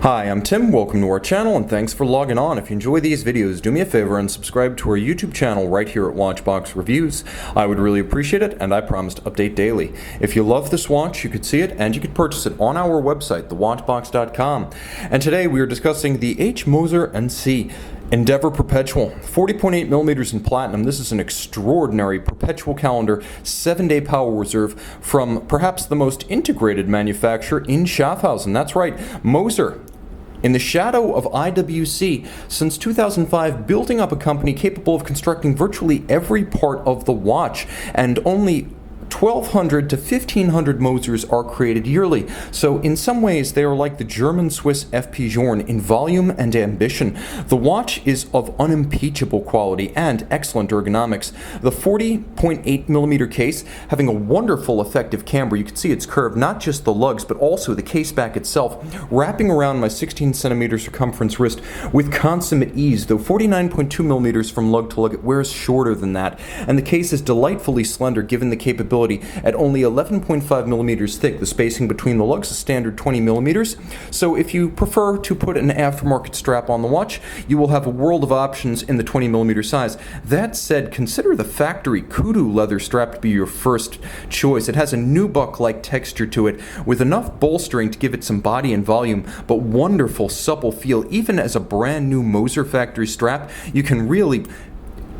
Hi, I'm Tim, welcome to our channel, and thanks for logging on. If you enjoy these videos, do me a favor and subscribe to our YouTube channel right here at Watchbox Reviews. I would really appreciate it, and I promise to update daily. If you love this watch, you could see it, and you could purchase it on our website, thewatchbox.com. And today we are discussing the H Moser Cie Endeavour Perpetual, 40.8 millimeters in platinum. This is an extraordinary perpetual calendar, 7-day power reserve from perhaps the most integrated manufacturer in Schaffhausen. That's right, Moser. In the shadow of IWC, since 2005, building up a company capable of constructing virtually every part of the watch, and only 1,200 to 1,500 Mosers are created yearly. So in some ways they are like the German-Swiss FP Journe in volume and ambition. The watch is of unimpeachable quality and excellent ergonomics. The 40.8 millimeter case having a wonderful effective camber. You can see it's curved, not just the lugs but also the case back itself, wrapping around my 16 centimeter circumference wrist with consummate ease. Though 49.2 millimeters from lug to lug, it wears shorter than that, and the case is delightfully slender given the capability at only 11.5 millimeters thick. The spacing between the lugs is standard 20 millimeters. So if you prefer to put an aftermarket strap on the watch, you will have a world of options in the 20 millimeter size. That said, consider the factory Kudu leather strap to be your first choice. It has a nubuck-like texture to it with enough bolstering to give it some body and volume, but wonderful supple feel. Even as a brand new Moser factory strap, you can really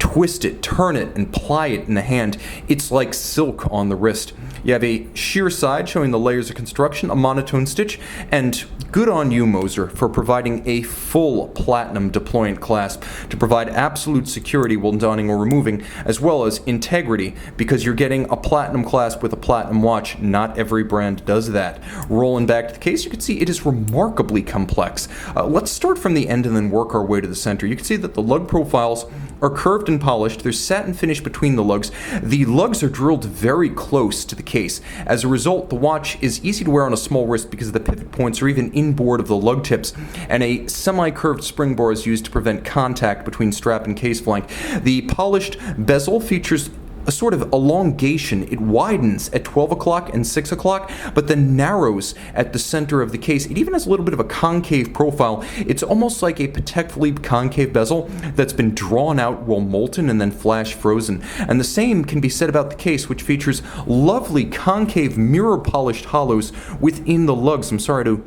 twist it, turn it, and ply it in the hand. It's like silk on the wrist. You have a sheer side showing the layers of construction, a monotone stitch, and good on you, Moser, for providing a full platinum deployant clasp to provide absolute security while donning or removing, as well as integrity, because you're getting a platinum clasp with a platinum watch. Not every brand does that. Rolling back to the case, you can see it is remarkably complex. Let's start from the end and then work our way to the center. You can see that the lug profiles are curved and polished. There's satin finish between the lugs. The lugs are drilled very close to the case. As a result, the watch is easy to wear on a small wrist because the pivot points are even inboard of the lug tips, and a semi-curved spring bar is used to prevent contact between strap and case flank. The polished bezel features a sort of elongation. It widens at 12 o'clock and 6 o'clock, but then narrows at the center of the case. It even has a little bit of a concave profile. It's almost like a Patek Philippe concave bezel that's been drawn out while molten and then flash frozen. And the same can be said about the case, which features lovely concave mirror polished hollows within the lugs. I'm sorry to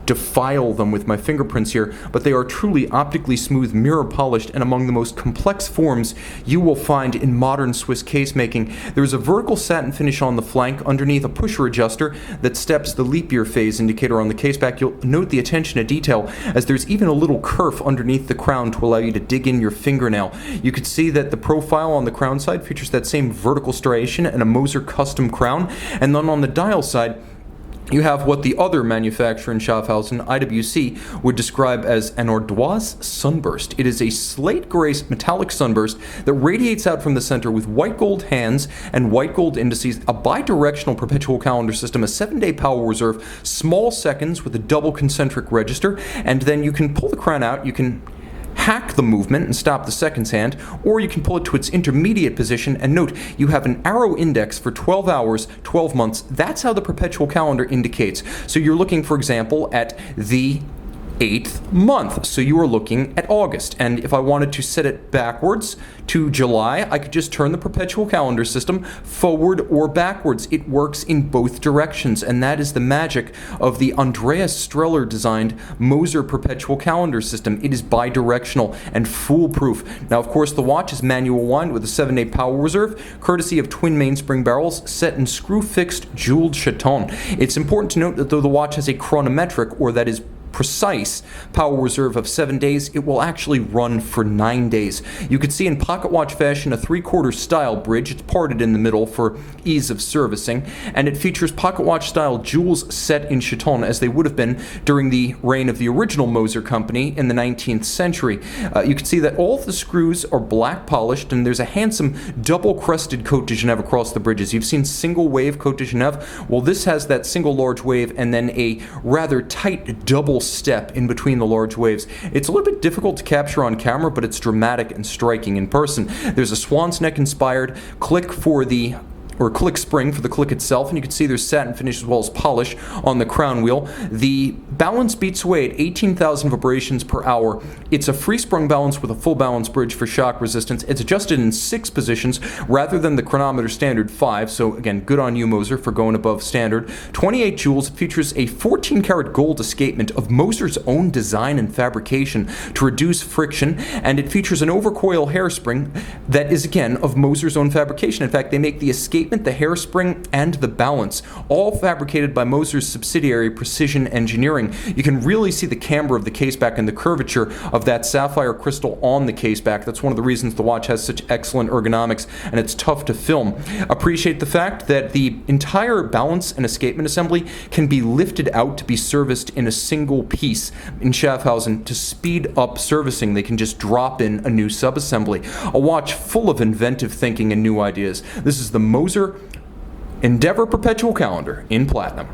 defile them with my fingerprints here, but they are truly optically smooth, mirror polished, and among the most complex forms you will find in modern Swiss case making. There is a vertical satin finish on the flank underneath a pusher adjuster that steps the leap year phase indicator on the case back. You'll note the attention to detail as there's even a little kerf underneath the crown to allow you to dig in your fingernail. You can see that the profile on the crown side features that same vertical striation and a Moser custom crown, and then on the dial side you have what the other manufacturer in Schaffhausen, IWC, would describe as an ardoise sunburst. It is a slate gray metallic sunburst that radiates out from the center with white gold hands and white gold indices, a bidirectional perpetual calendar system, a 7-day power reserve, small seconds with a double concentric register, and then you can pull the crown out, you can hack the movement and stop the seconds hand, or you can pull it to its intermediate position, and note you have an arrow index for 12 hours, 12 months. That's how the perpetual calendar indicates. So you're looking, for example, at the 8th month, so you are looking at August, and if I wanted to set it backwards to July, I could just turn the perpetual calendar system forward or backwards. It works in both directions, and that is the magic of the Andreas Streller designed Moser perpetual calendar system. It is bidirectional and foolproof. Now, of course, the watch is manual wind with a 7-day power reserve, courtesy of twin mainspring barrels set in screw-fixed jeweled chaton. It's important to note that though the watch has a chronometric, or that is precise, power reserve of 7 days, it will actually run for 9 days. You could see in pocket watch fashion a 3/4 style bridge. It's parted in the middle for ease of servicing, and it features pocket watch style jewels set in chaton as they would have been during the reign of the original Moser company in the 19th century. You can see that all of the screws are black polished, and there's a handsome double crested Côte de Genève across the bridges. You've seen single wave Côte de Genève. Well, this has that single large wave and then a rather tight double step in between the large waves. It's a little bit difficult to capture on camera, but it's dramatic and striking in person. There's a swan's neck inspired click for the or click spring for the click itself, and you can see there's satin finish as well as polish on the crown wheel. The balance beats away at 18,000 vibrations per hour. It's a free sprung balance with a full balance bridge for shock resistance. It's adjusted in 6 positions rather than the chronometer standard 5, so again, good on you, Moser, for going above standard. 28 joules. It features a 14-karat gold escapement of Moser's own design and fabrication to reduce friction, and it features an overcoil hairspring that is, again, of Moser's own fabrication. In fact, they make the escapement, the hairspring, and the balance, all fabricated by Moser's subsidiary Precision Engineering. You can really see the camber of the caseback and the curvature of that sapphire crystal on the caseback. That's one of the reasons the watch has such excellent ergonomics, and it's tough to film. Appreciate the fact that the entire balance and escapement assembly can be lifted out to be serviced in a single piece. In Schaffhausen, to speed up servicing, they can just drop in a new subassembly. A watch full of inventive thinking and new ideas. This is the Moser Endeavour Perpetual Calendar in platinum.